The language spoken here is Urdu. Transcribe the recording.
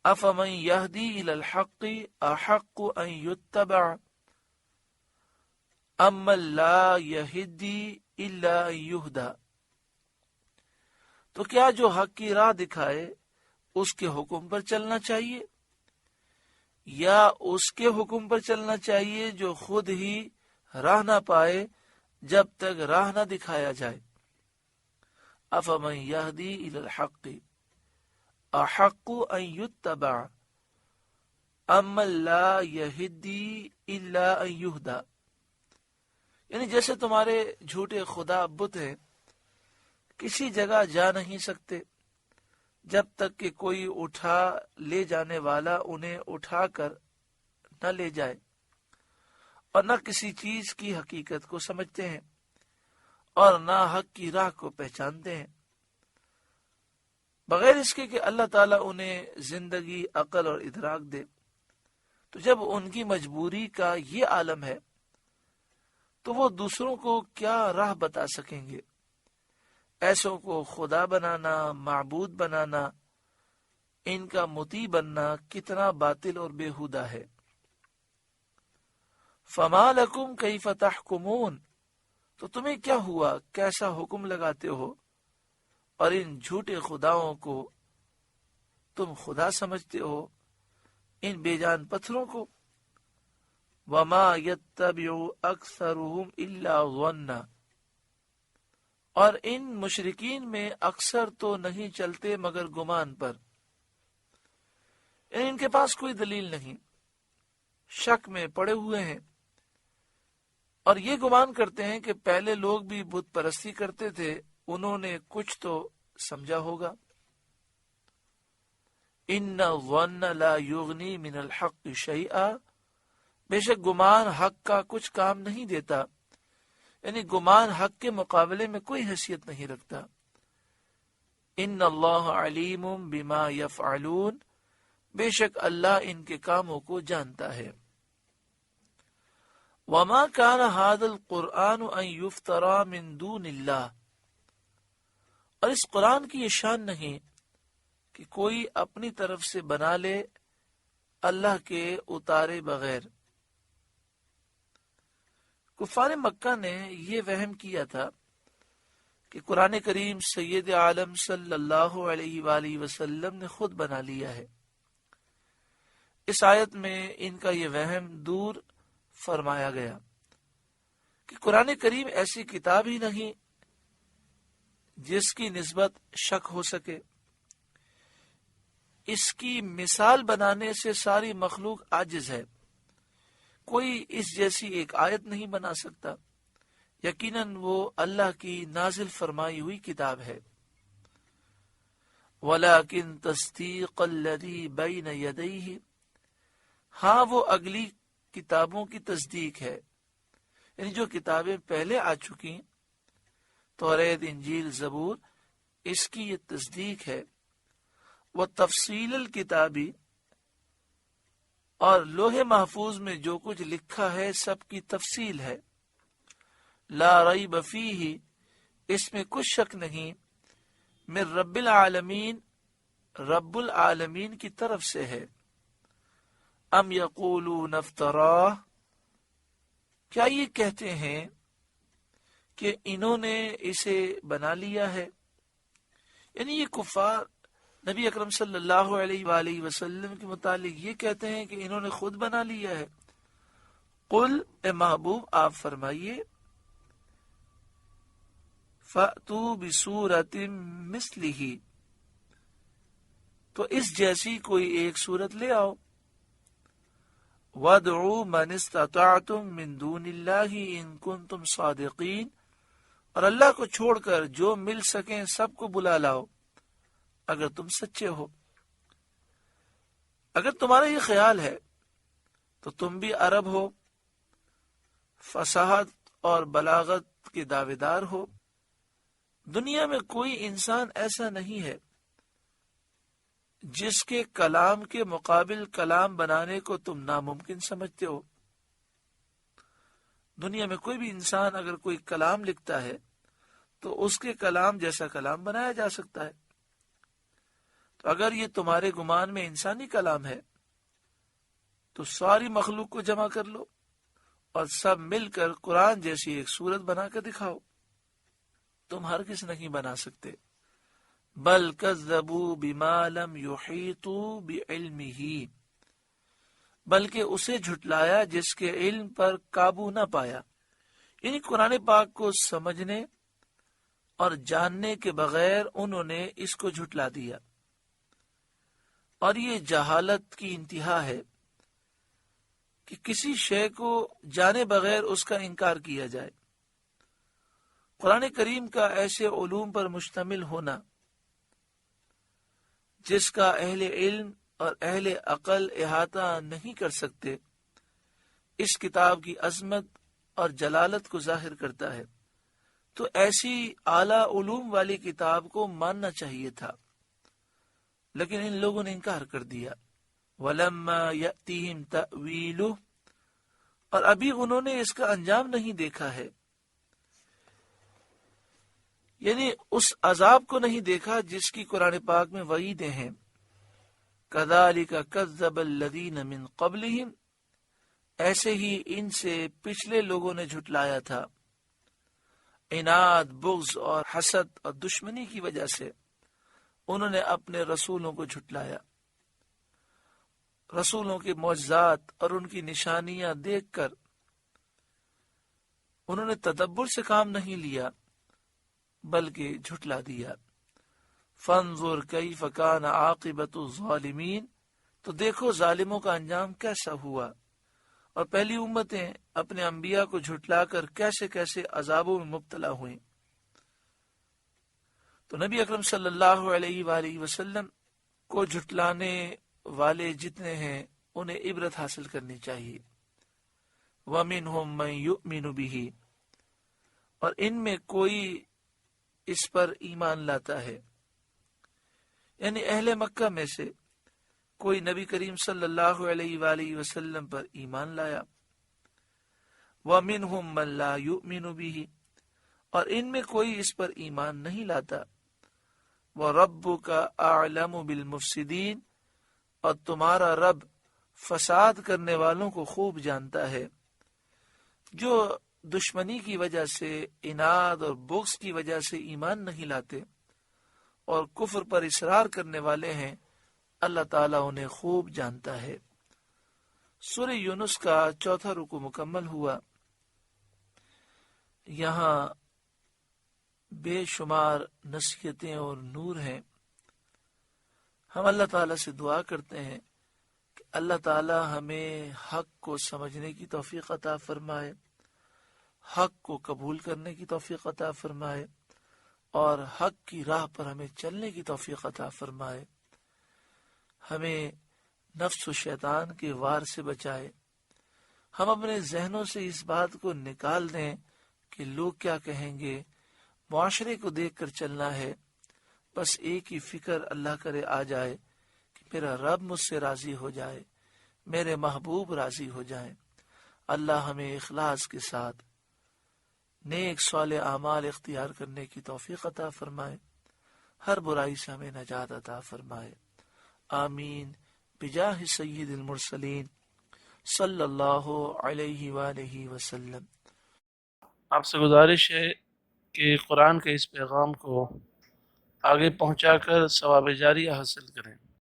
افمن یہدی الی الحق احق ان یتبع اما لا یہدی الا ان یہدی، تو کیا جو حق کی راہ دکھائے اس کے حکم پر چلنا چاہیے یا اس کے حکم پر چلنا چاہیے جو خود ہی راہ نہ پائے جب تک راہ نہ دکھایا جائے؟ افمن یہدی الی الحق احق ان یتبع اما لا یہدی الا ان یہدی، یعنی جیسے تمہارے جھوٹے خدا بت ہیں، کسی جگہ جا نہیں سکتے جب تک کہ کوئی اٹھا لے جانے والا انہیں اٹھا کر نہ لے جائے، اور نہ کسی چیز کی حقیقت کو سمجھتے ہیں اور نہ حق کی راہ کو پہچانتے ہیں، بغیر اس کے کہ اللہ تعالیٰ انہیں زندگی، عقل اور ادراک دے۔ تو جب ان کی مجبوری کا یہ عالم ہے تو وہ دوسروں کو کیا راہ بتا سکیں گے؟ ایسوں کو خدا بنانا، معبود بنانا، ان کا مطیع بننا کتنا باطل اور بیہودہ ہے۔ فما لکم کیف تحکمون، تو تمہیں کیا ہوا، کیسا حکم لگاتے ہو اور ان جھوٹے خداؤں کو تم خدا سمجھتے ہو، ان بے جان پتھروں کو۔ وما یتبع اکثرهم الا ظنا، اور ان مشرکین میں اکثر تو نہیں چلتے مگر گمان پر، ان کے پاس کوئی دلیل نہیں، شک میں پڑے ہوئے ہیں، اور یہ گمان کرتے ہیں کہ پہلے لوگ بھی بت پرستی کرتے تھے، انہوں نے کچھ تو سمجھا ہوگا۔ ان الظن لا یغنی من الحق شیئا، بے شک گمان حق کا کچھ کام نہیں دیتا، یعنی گمان حق کے مقابلے میں کوئی حیثیت نہیں رکھتا۔ ان اللہ علیم بما یفعلون، بے شک اللہ ان کے کاموں کو جانتا ہے۔ وما کان ھذا القرآن ان یفترى من دون اللہ، اور اس قرآن کی یہ شان نہیں کہ کوئی اپنی طرف سے بنا لے اللہ کے اتارے بغیر۔ کفار مکہ نے یہ وہم کیا تھا کہ قرآن کریم سید عالم صلی اللہ علیہ وآلہ وسلم نے خود بنا لیا ہے۔ اس آیت میں ان کا یہ وہم دور فرمایا گیا کہ قرآن کریم ایسی کتاب ہی نہیں جس کی نسبت شک ہو سکے، اس کی مثال بنانے سے ساری مخلوق عاجز ہے، کوئی اس جیسی ایک آیت نہیں بنا سکتا، یقیناً وہ اللہ کی نازل فرمائی ہوئی کتاب ہے۔ وَلَكِن تَصْدِيقَ الَّذِي بَيْنَ يَدَيْهِ، ہاں وہ اگلی کتابوں کی تصدیق ہے، یعنی جو کتابیں پہلے آ چکی، توریت، انجیل، زبور، اس کی یہ تصدیق ہے۔ وَتَفْصِيلَ الْكِتَابِ، اور لوح محفوظ میں جو کچھ لکھا ہے سب کی تفصیل ہے۔ لا ریب فیہ، اس میں کچھ شک نہیں، من رب العالمین، رب العالمین کی طرف سے ہے۔ ام یقولون افتراہ، کیا یہ کہتے ہیں کہ انہوں نے اسے بنا لیا ہے؟ یعنی یہ کفار نبی اکرم صلی اللہ علیہ وآلہ وسلم کے متعلق یہ کہتے ہیں کہ انہوں نے خود بنا لیا ہے۔ قل، اے محبوب آپ فرمائیے، فَأْتُوا بِسُورَةٍ مِثْلِهِ، تو اس جیسی کوئی ایک صورت لے آؤ۔ وَادْعُوا مَنِ اسْتَطَعْتُم مِّن دُونِ اللَّهِ إِن كُنتُمْ صَادِقِينَ، اور اللہ کو چھوڑ کر جو مل سکیں سب کو بلا لاؤ اگر تم سچے ہو۔ اگر تمہارا یہ خیال ہے تو تم بھی عرب ہو، فصاحت اور بلاغت کے دعوے دار ہو، دنیا میں کوئی انسان ایسا نہیں ہے جس کے کلام کے مقابل کلام بنانے کو تم ناممکن سمجھتے ہو۔ دنیا میں کوئی بھی انسان اگر کوئی کلام لکھتا ہے تو اس کے کلام جیسا کلام بنایا جا سکتا ہے۔ تو اگر یہ تمہارے گمان میں انسانی کلام ہے تو ساری مخلوق کو جمع کر لو اور سب مل کر قرآن جیسی ایک صورت بنا کر دکھاؤ۔ تم ہرگز نہیں بنا سکتے۔ بل کذبوا بما لم یحیطوا بعلمہ، بلکہ اسے جھٹلایا جس کے علم پر قابو نہ پایا، یعنی قرآن پاک کو سمجھنے اور جاننے کے بغیر انہوں نے اس کو جھٹلا دیا، اور یہ جہالت کی انتہا ہے کہ کسی شے کو جانے بغیر اس کا انکار کیا جائے۔ قرآن کریم کا ایسے علوم پر مشتمل ہونا جس کا اہل علم اور اہل عقل احاطہ نہیں کر سکتے، اس کتاب کی عظمت اور جلالت کو ظاہر کرتا ہے۔ تو ایسی اعلیٰ علوم والی کتاب کو ماننا چاہیے تھا، لیکن ان لوگوں نے انکار کر دیا۔ وَلَمَّا يَأْتِهِمْ تَأْوِيلُهُ، اور ابھی انہوں نے اس کا انجام نہیں دیکھا ہے، یعنی اس عذاب کو نہیں دیکھا جس کی قرآن پاک میں وعیدیں ہیں۔ كَذَلِكَ كَذَّبَ الَّذِينَ مِن قَبْلِهِمْ، ایسے ہی ان سے پچھلے لوگوں نے جھٹلایا تھا۔ عناد، بغض اور حسد اور دشمنی کی وجہ سے انہوں نے اپنے رسولوں کو جھٹلایا۔ رسولوں کے معجزات اور ان کی نشانیاں دیکھ کر انہوں نے تدبر سے کام نہیں لیا بلکہ جھٹلا دیا۔ فانظر کیف کان عاقبۃ الظالمین، تو دیکھو ظالموں کا انجام کیسا ہوا، اور پہلی امتیں اپنے انبیاء کو جھٹلا کر کیسے کیسے عذابوں میں مبتلا ہوئیں۔ تو نبی اکرم صلی اللہ علیہ وآلہ وسلم کو جھٹلانے والے جتنے ہیں انہیں عبرت حاصل کرنی چاہیے۔ وَمِنْهُمْ مَنْ يُؤْمِنُ بِهِ، اور ان میں کوئی اس پر ایمان لاتا ہے، یعنی اہل مکہ میں سے کوئی نبی کریم صلی اللہ علیہ وآلہ وسلم پر ایمان لایا۔ وَمِنْهُمْ مَنْ لَا يُؤْمِنُ بِهِ، اور ان میں کوئی اس پر ایمان نہیں لاتا۔ وَرَبُّكَ أَعْلَمُ بِالْمُفْسِدِينَ، اور تمہارا رب فساد کرنے والوں کو خوب جانتا ہے۔ جو دشمنی کی وجہ سے، عناد اور بغض کی وجہ سے ایمان نہیں لاتے اور کفر پر اصرار کرنے والے ہیں، اللہ تعالیٰ انہیں خوب جانتا ہے۔ سورہ یونس کا 4واں رکوع مکمل ہوا۔ یہاں بے شمار نصیحتیں اور نور ہیں۔ ہم اللہ تعالیٰ سے دعا کرتے ہیں کہ اللہ تعالیٰ ہمیں حق کو سمجھنے کی توفیق عطا فرمائے، حق کو قبول کرنے کی توفیق عطا فرمائے، اور حق کی راہ پر ہمیں چلنے کی توفیق عطا فرمائے۔ ہمیں نفس و شیطان کے وار سے بچائے۔ ہم اپنے ذہنوں سے اس بات کو نکال دیں کہ لوگ کیا کہیں گے، معاشرے کو دیکھ کر چلنا ہے۔ بس ایک ہی فکر اللہ کرے آ جائے کہ میرا رب مجھ سے راضی ہو جائے، میرے محبوب راضی ہو جائیں۔ اللہ ہمیں اخلاص کے ساتھ نیک صالح اعمال اختیار کرنے کی توفیق عطا فرمائے، ہر برائی سے ہمیں نجات عطا فرمائے۔ آمین بجاہ سید المرسلین صلی اللہ علیہ وآلہ وسلم۔ آپ سے گزارش ہے کہ قرآن کے اس پیغام کو آگے پہنچا کر ثواب جاریہ حاصل کریں۔